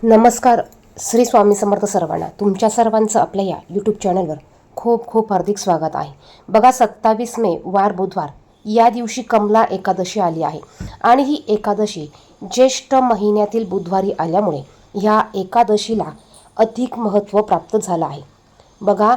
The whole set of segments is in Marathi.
नमस्कार. श्री स्वामी समर्थ सर्वांना. तुमच्या सर्वांचं आपल्या या यूट्यूब चॅनलवर खूप खूप हार्दिक स्वागत आहे. बघा, 27 मे वार बुधवार या दिवशी कमला एकादशी आली आहे आणि ही एकादशी ज्येष्ठ महिन्यातील बुधवारी आल्यामुळे ह्या एकादशीला अधिक महत्त्व प्राप्त झालं आहे. बघा,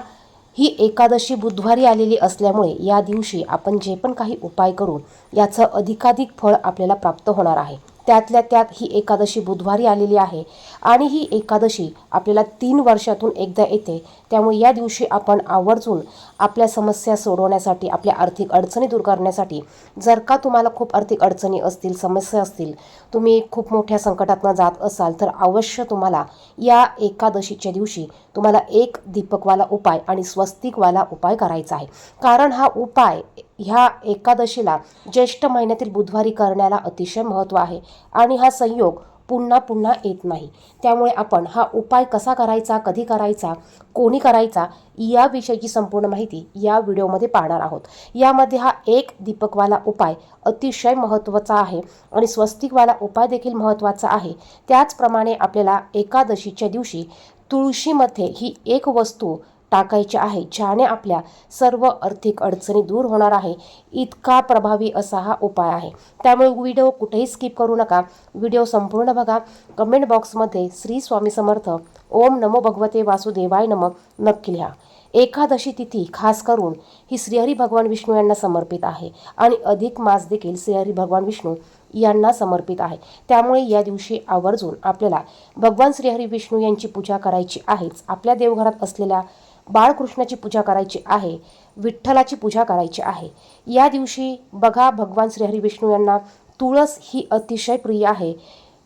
ही एकादशी बुधवारी आलेली असल्यामुळे या दिवशी आपण जे पण काही उपाय करू याचं अधिकाधिक फळ आपल्याला प्राप्त होणार आहे. त्यातल्या त्यात ही एकादशी बुधवारी आलेली आहे आणि ही एकादशी आपल्याला 3 वर्षातून एकदा येते. त्यामुळे या दिवशी आपण आवर्जून आपल्या समस्या सोडवण्यासाठी, आपल्या आर्थिक अडचणी दूर करण्यासाठी, जर का तुम्हाला खूप आर्थिक अडचणी असतील, समस्या असतील, तुम्ही खूप मोठ्या संकटातनं जात असाल, तर अवश्य तुम्हाला या एकादशीच्या दिवशी तुम्हाला एक दीपकवाला उपाय आणि स्वस्तिकवाला उपाय करायचा आहे. कारण हा उपाय ह्या एकादशीला ज्येष्ठ महिन्यातील बुधवारी करण्याला अतिशय महत्त्व आहे आणि हा संयोग पुन्हा पुन्हा येत नाही. त्यामुळे आपण हा उपाय कसा करायचा, कधी करायचा, कोणी करायचा याविषयीची संपूर्ण माहिती या व्हिडिओमध्ये पाहणार आहोत. यामध्ये हा एक दीपकवाला उपाय अतिशय महत्त्वाचा आहे आणि स्वस्तिकवाला उपाय देखील महत्त्वाचा आहे. त्याचप्रमाणे आपल्याला एकादशीच्या दिवशी तुळशीमध्ये ही एक वस्तू टाकायची आहे, ज्याने आपल्या सर्व आर्थिक अडचणी दूर होणार आहे. इतका प्रभावी असा हा उपाय आहे. त्यामुळे व्हिडिओ कुठेही स्किप करू नका, व्हिडिओ संपूर्ण बघा. कमेंट बॉक्समध्ये श्री स्वामी समर्थ, ओम नमो भगवते वासुदेवाय नमः नक्की लिहा. एकादशी तिथी खास करून ही श्रीहरी भगवान विष्णू यांना समर्पित आहे आणि अधिक मास देखील श्रीहरी भगवान विष्णू यांना समर्पित आहे. त्यामुळे या दिवशी आवर्जून आपल्याला भगवान श्रीहरी विष्णू यांची पूजा करायची आहेच. आपल्या देवघरात असलेल्या बाळकृष्णाची पूजा करायची आहे, विठ्ठलाची पूजा करायची आहे. या दिवशी बघा, भगवान श्रीहरी विष्णू यांना तुळस ही अतिशय प्रिय आहे.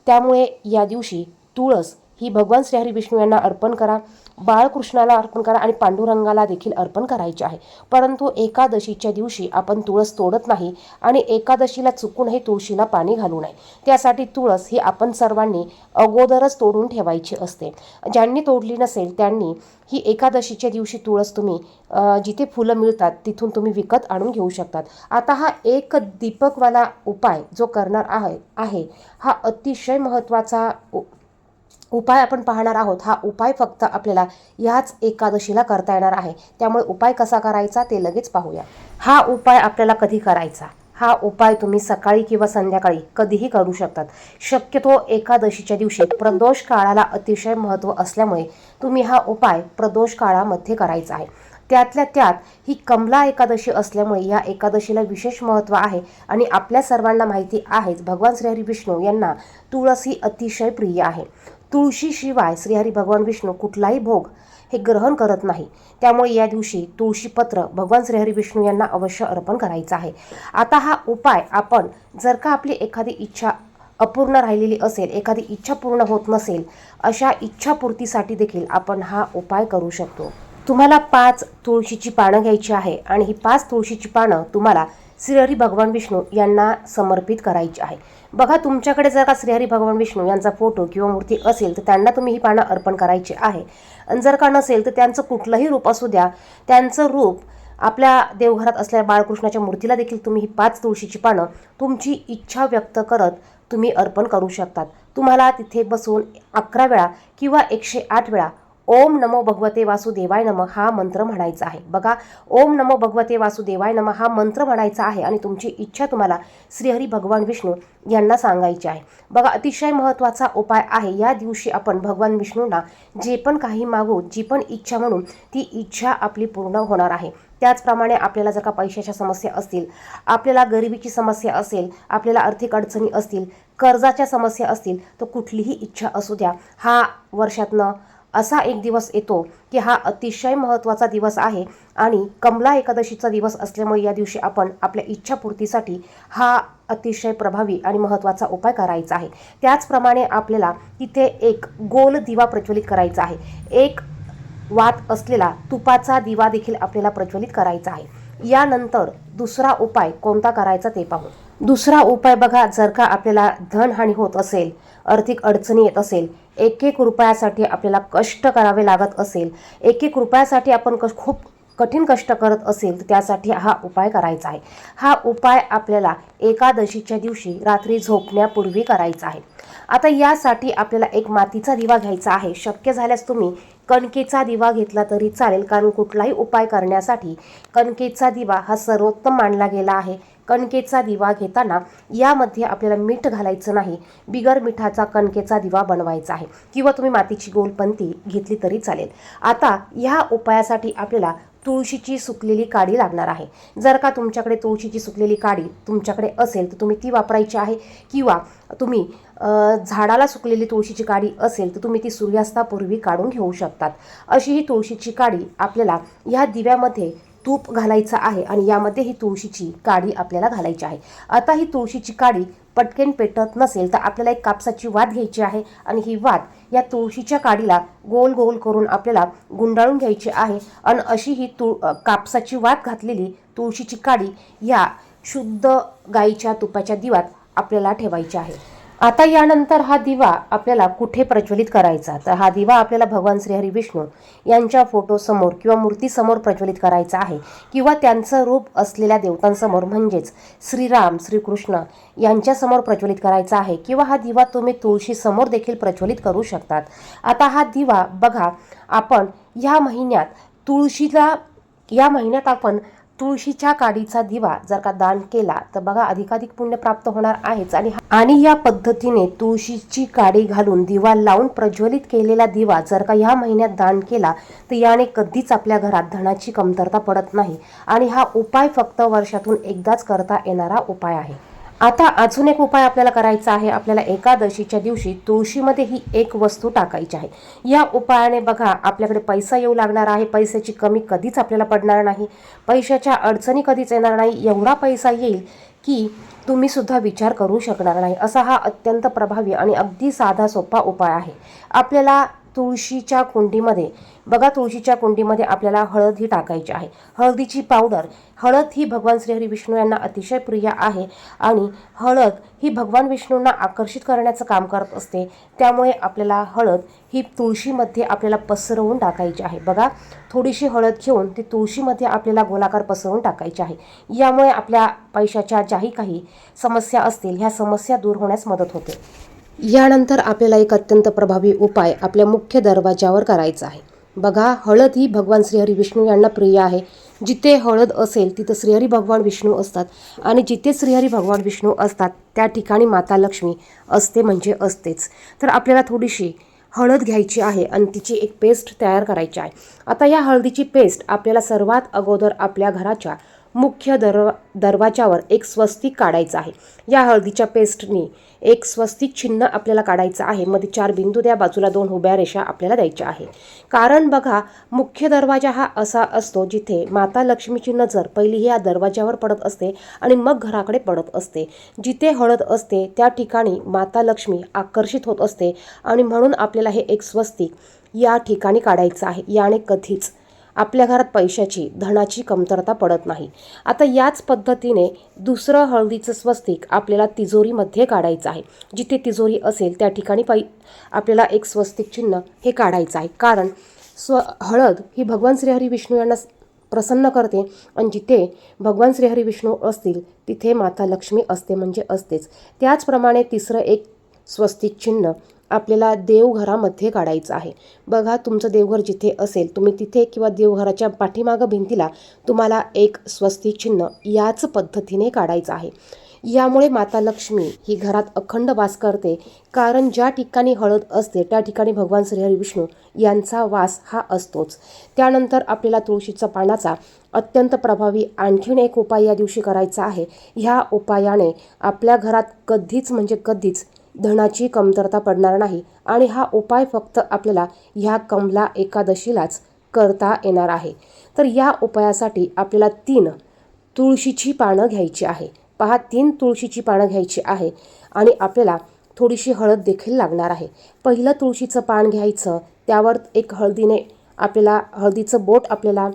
त्यामुळे या दिवशी तुळस ही भगवान श्रीहरी विष्णू यांना अर्पण करा, बाळकृष्णाला अर्पण करा आणि पांडुरंगाला देखील अर्पण करायचे आहे. परंतु एकादशीच्या दिवशी आपण तुळस तोडत नाही आणि एकादशीला चुकूनही तुळशीला पाणी घालू नये. त्यासाठी तुळस ही आपण सर्वांनी अगोदरच तोडून ठेवायची असते. ज्यांनी तोडली नसेल त्यांनी ही एकादशीच्या दिवशी तुळस तुम्ही जिथे फुलं मिळतात तिथून तुम्ही विकत आणून घेऊ शकतात. आता हा एक दीपकवाला उपाय जो करणार आहे हा अतिशय महत्त्वाचा उपाय आपण पाहणार आहोत. हा उपाय फक्त आपल्याला ह्याच एकादशीला करता येणार आहे. त्यामुळे उपाय कसा करायचा ते लगेच पाहूया. हा उपाय आपल्याला कधी करायचा? हा उपाय तुम्ही सकाळी किंवा संध्याकाळी कधीही करू शकतात. शक्यतो एकादशीच्या दिवशी प्रदोष काळाला अतिशय महत्त्व असल्यामुळे तुम्ही हा उपाय प्रदोष काळामध्ये करायचा आहे. त्यातल्या त्यात ही कमला एकादशी असल्यामुळे या एकादशीला विशेष महत्त्व आहे आणि आपल्या सर्वांना माहिती आहेच, भगवान श्रीहरी विष्णू यांना तुळस ही अतिशय प्रिय आहे. तुळशीशिवाय श्रीहरी भगवान विष्णू कुठलाही भोग हे ग्रहण करत नाही. त्यामुळे या दिवशी तुळशीपत्र भगवान श्रीहरी विष्णू यांना अवश्य अर्पण करायचं आहे. आता हा उपाय आपण जर का आपली एखादी इच्छा अपूर्ण राहिलेली असेल, एखादी इच्छा पूर्ण होत नसेल, अशा इच्छापूर्तीसाठी देखील आपण हा उपाय करू शकतो. तुम्हाला 5 तुळशीची पानं घ्यायची आहे आणि ही 5 तुळशीची पानं तुम्हाला श्रीहरी भगवान विष्णू यांना समर्पित करायची आहे. बघा, तुमच्याकडे जर का श्रीहरी भगवान विष्णू यांचा फोटो किंवा मूर्ती असेल तर त्यांना तुम्ही ही पानं अर्पण करायची आहे. आणि जर का नसेल तर त्यांचं कुठलंही रूप असू द्या, त्यांचं रूप आपल्या देवघरात असलेल्या बाळकृष्णाच्या मूर्तीला देखील तुम्ही ही 5 तुळशीची पानं तुमची इच्छा व्यक्त करत तुम्ही अर्पण करू शकतात. तुम्हाला तिथे बसून 11 वेळा किंवा 108 वेळा ओम नमो भगवते वासुदेवाय नमः हा मंत्र म्हणायचा आहे. बघा, ओम नमो भगवते वासुदेवाय नमः हा मंत्र म्हणायचा आहे आणि तुमची इच्छा तुम्हाला श्रीहरी भगवान विष्णू यांना सांगायची आहे. बघा, अतिशय महत्त्वाचा उपाय आहे. या दिवशी आपण भगवान विष्णूंना जे पण काही मागू, जी पण इच्छा म्हणून ती इच्छा आपली पूर्ण होणार आहे. त्याचप्रमाणे आपल्याला जर का पैशाच्या समस्या असतील, आपल्याला गरिबीची समस्या असेल, आपल्याला आर्थिक अडचणी असतील, कर्जाच्या समस्या असतील, तर कुठलीही इच्छा असू द्या, हा वर्षातनं असा एक दिवस येतो की हा अतिशय महत्त्वाचा दिवस आहे आणि कमला एकादशीचा दिवस असल्यामुळे या दिवशी आपण आपल्या इच्छापूर्तीसाठी हा अतिशय प्रभावी आणि महत्त्वाचा उपाय करायचा आहे. त्याचप्रमाणे आपल्याला तिथे एक गोल दिवा प्रज्वलित करायचा आहे. एक वात असलेला तुपाचा दिवा देखील आपल्याला प्रज्वलित करायचा आहे. यानंतर दुसरा उपाय कोणता करायचा ते पाहू. दुसरा उपाय बघा, जर का आपल्याला धनहानी होत असेल, आर्थिक अडचणी येत असेल, एक रुपयासाठी आपल्याला कष्ट करावे लागत असेल, एक रुपयासाठी आपण खूप कठीण कष्ट करत असेल तर त्यासाठी हा उपाय करायचा आहे। हा उपाय आपल्याला एकादशीच्या दिवशी रात्री झोपण्यापूर्वी करायचा आहे। आता यासाठी आपल्याला एक मातीचा दिवा घ्यायचा आहे। शक्य झाल्यास तुम्ही कणकेचा दिवा घेतला तरी चालेल, कारण कुठलाही उपाय करण्यासाठी कणकेचा दिवा हा सर्वोत्तम मानला गेला आहे। कणकेचा दिवा घेताना यामध्ये आपल्याला मीठ घालायचं नाही, बिगर मिठाचा कणकेचा दिवा बनवायचा आहे, किंवा तुम्ही मातीची गोलपंती घेतली तरी चालेल। आता ह्या उपायासाठी आपल्याला तुळशीची सुकलेली काडी लागणार आहे। जर का तुमच्याकडे तुळशीची सुकलेली काडी तुमच्याकडे असेल तर तुम्ही ती वापरायची आहे, किंवा तुम्ही झाडाला सुकलेली तुळशीची काडी असेल तर तुम्ही ती सूर्यास्तापूर्वी काढून घेऊ शकतात। अशी ही तुळशीची काडी आपल्याला ह्या दिव्यामध्ये तूप घालायचं आहे आणि यामध्ये ही तुळशीची काडी आपल्याला घालायची आहे। आता ही तुळशीची काडी पटकन पेटत नसेल तर आपल्याला एक कापसाची वात घ्यायची आहे आणि ही वात या तुळशीच्या काडीला गोल गोल करून आपल्याला गुंडाळून घ्यायची आहे। आणि अशी ही कापसाची वात घातलेली तुळशीची काडी या शुद्ध गाईच्या तुपाच्या दिव्यात आपल्याला ठेवायची आहे। आता यानंतर हा दिवा आपल्याला कुठे प्रज्वलित करायचा, तर हा दिवा आपल्याला भगवान श्रीहरी विष्णू यांच्या फोटोसमोर किंवा मूर्तीसमोर प्रज्वलित करायचा आहे, किंवा त्यांचं रूप असलेल्या देवतांसमोर म्हणजेच श्रीराम श्रीकृष्ण यांच्यासमोर प्रज्वलित करायचा आहे, किंवा हा दिवा तुम्ही तुळशीसमोर देखील प्रज्वलित करू शकतात। आता हा दिवा बघा, आपण या महिन्यात आपण तुळशीच्या काडीचा दिवा जर का दान केला तर बघा अधिकाधिक पुण्य प्राप्त होणार आहेच। आणि या पद्धतीने तुळशीची काडी घालून दिवा लावून प्रज्वलित केलेला दिवा जर का या महिन्यात दान केला तर याने कधीच आपल्या घरात धनाची कमतरता पडत नाही। आणि हा उपाय फक्त वर्षातून एकदाच करता येणारा उपाय आहे। आता अजून एक उपाय आपल्याला करायचा आहे। आपल्याला एकादशीच्या दिवशी तुळशीमध्ये ही एक वस्तू टाकायची आहे। या उपायाने बघा आपल्याकडे पैसा येऊ लागणार आहे, पैशाची कमी कधीच आपल्याला पडणार नाही, पैशाच्या अडचणी कधीच येणार नाही, एवढा पैसा येईल की तुम्ही सुद्धा विचार करू शकणार नाही। असा हा अत्यंत प्रभावी आणि अगदी साधा सोपा उपाय आहे। आपल्याला तुळशीच्या कुंडीमध्ये आपल्याला हळद ही टाकायची आहे, हळदीची पावडर। हळद ही भगवान श्रीहरी विष्णू यांना अतिशय प्रिय आहे आणि हळद ही भगवान विष्णूंना आकर्षित करण्याचं काम करत असते। त्यामुळे आपल्याला हळद ही तुळशीमध्ये आपल्याला पसरवून टाकायची आहे। बघा, थोडीशी हळद घेऊन ती तुळशीमध्ये आपल्याला गोलाकार पसरवून टाकायची आहे। यामुळे आपल्या पैशाच्या ज्याही काही समस्या असतील ह्या समस्या दूर होण्यास मदत होते। यानंतर आपल्याला एक अत्यंत प्रभावी उपाय आपल्या मुख्य दरवाजावर करायचा आहे। बघा, हळद ही भगवान श्रीहरी विष्णू यांना प्रिय आहे। जिथे हळद असेल तिथे श्रीहरी भगवान विष्णू असतात, आणि जिथे श्रीहरी भगवान विष्णू असतात त्या ठिकाणी माता लक्ष्मी असते म्हणजे असतेच। तर आपल्याला थोडीशी हळद घ्यायची आहे आणि तिची एक पेस्ट तयार करायची आहे। आता या हळदीची पेस्ट आपल्याला सर्वात अगोदर आपल्या घराच्या मुख्य दरवाजावर एक स्वस्तिक काढायचं आहे। या हळदीच्या पेस्टनी एक स्वस्तिक चिन्ह आपल्याला काढायचं आहे। मध्ये 4 बिंदू द्या, बाजूला 2 उभ्या रेषा आपल्याला द्यायच्या आहे। कारण बघा, मुख्य दरवाजा हा असा असतो जिथे माता लक्ष्मीची नजर पहिली या दरवाजावर पडत असते आणि मग घराकडे पडत असते। जिथे हळद असते त्या ठिकाणी माता लक्ष्मी आकर्षित होत असते, आणि म्हणून आपल्याला हे एक स्वस्तिक या ठिकाणी काढायचं आहे। याने कधीच आपल्या घरात पैशाची धनाची कमतरता पडत नाही। आता याच पद्धतीने दुसरं हळदीचं स्वस्तिक आपल्याला तिजोरीमध्ये काढायचं आहे। जिथे तिजोरी असेल त्या ठिकाणी आपल्याला एक स्वस्तिक चिन्ह हे काढायचं आहे। कारण हळद ही भगवान श्रीहरी विष्णू यांना प्रसन्न करते, आणि जिथे भगवान श्रीहरी विष्णू असतील तिथे माता लक्ष्मी असते म्हणजे असतेच। त्याचप्रमाणे तिसरं एक स्वस्तिक चिन्ह आपल्याला देवघरामध्ये काढायचं आहे। बघा, तुमचं देवघर जिथे असेल तुम्ही तिथे किंवा देवघराच्या पाठीमागं भिंतीला तुम्हाला एक स्वस्तिक चिन्ह याच पद्धतीने काढायचं आहे। यामुळे माता लक्ष्मी ही घरात अखंड वास करते, कारण ज्या ठिकाणी हळद असते त्या ठिकाणी भगवान श्रीहरी विष्णू यांचा वास हा असतोच। त्यानंतर आपल्याला तुळशीच्या पानाचा अत्यंत प्रभावी आणखीन एक उपाय या दिवशी करायचा आहे। ह्या उपायाने आपल्या घरात कधीच म्हणजे कधीच धनाची कमतरता पडणार नाही, आणि हा उपाय फक्त आपल्याला ह्या कमला एकादशीलाच करता येणार आहे। तर या उपायासाठी आपल्याला 3 तुळशीची पानं घ्यायची आहे। पहा, 3 तुळशीची पानं घ्यायची आहे, आणि आपल्याला थोडीशी हळद देखील लागणार आहे। पहिलं तुळशीचं पान घ्यायचं, त्यावर एक हळदीचं बोट आपल्याला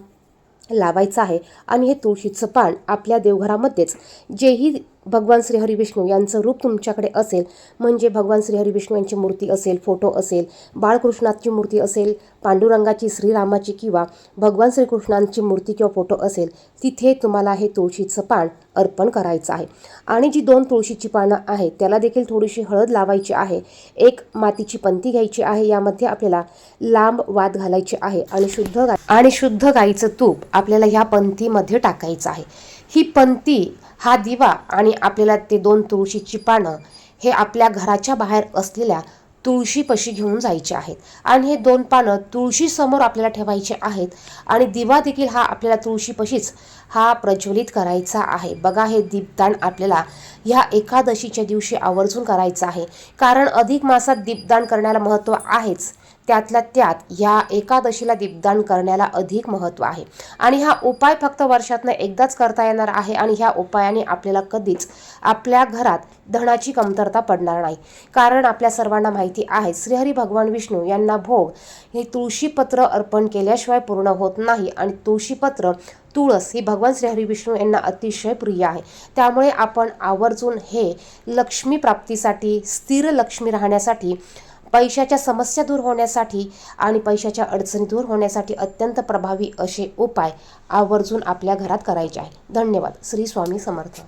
लावायचं आहे, आणि हे तुळशीचं पान आपल्या देवघरामध्येच जेही भगवान श्री हरी विष्णू यांचं रूप तुमच्याकडे असेल, म्हणजे भगवान श्री हरी विष्णू यांची मूर्ती असेल, फोटो असेल, बाळकृष्णाची मूर्ती असेल, पांडुरंगाची, श्रीरामाची किंवा भगवान श्रीकृष्णांची मूर्ती किंवा फोटो असेल, तिथे तुम्हाला हे तुळशीचं पान अर्पण करायचं आहे. आणि जी 2 तुळशीची पानं आहेत त्याला देखील थोडीशी हळद लावायची आहे. एक मातीची पंती घ्यायची आहे, यामध्ये आपल्याला लांब वात घालायची आहे आणि शुद्ध गाईचं तूप आपल्याला ह्या पंथीमध्ये टाकायचं आहे. ही पंथी, हा दिवा आणि आपल्याला ते 2 तुळशीची पानं हे आपल्या घराच्या बाहेर असलेल्या तुळशीपाशी घेऊन जायचे आहेत आणि हे 2 पानं तुळशीसमोर आपल्याला ठेवायचे आहेत आणि दिवा देखील हा आपल्याला तुळशीपाशीच हा प्रज्वलित करायचा आहे. बघा, हे दीपदान आपल्याला ह्या एकादशीच्या दिवशी आवर्जून करायचं आहे, कारण अधिक मासात दीपदान करण्याला महत्त्व आहेच, त्यातल्या त्यात ह्या एकादशीला दीपदान करण्याला अधिक महत्त्व आहे. आणि हा उपाय फक्त वर्षातनं एकदाच करता येणार आहे आणि ह्या उपायाने आपल्याला कधीच आपल्या घरात धनाची कमतरता पडणार नाही. कारण आपल्या सर्वांना माहिती आहे, श्रीहरी भगवान विष्णू यांना भोग हे तुळशीपत्र अर्पण केल्याशिवाय पूर्ण होत नाही आणि तुळशीपत्र, तुळस ही भगवान श्रीहरी विष्णू यांना अतिशय प्रिय आहे. त्यामुळे आपण आवर्जून हे लक्ष्मी प्राप्तीसाठी, स्थिर लक्ष्मी राहण्यासाठी, पैशाच्या समस्या दूर होण्यासाठी आणि पैशाच्या अडचणी दूर होण्यासाठी अत्यंत प्रभावी असे उपाय आवर्जून आपल्या घरात करायचे आहे. धन्यवाद. श्री स्वामी समर्थ.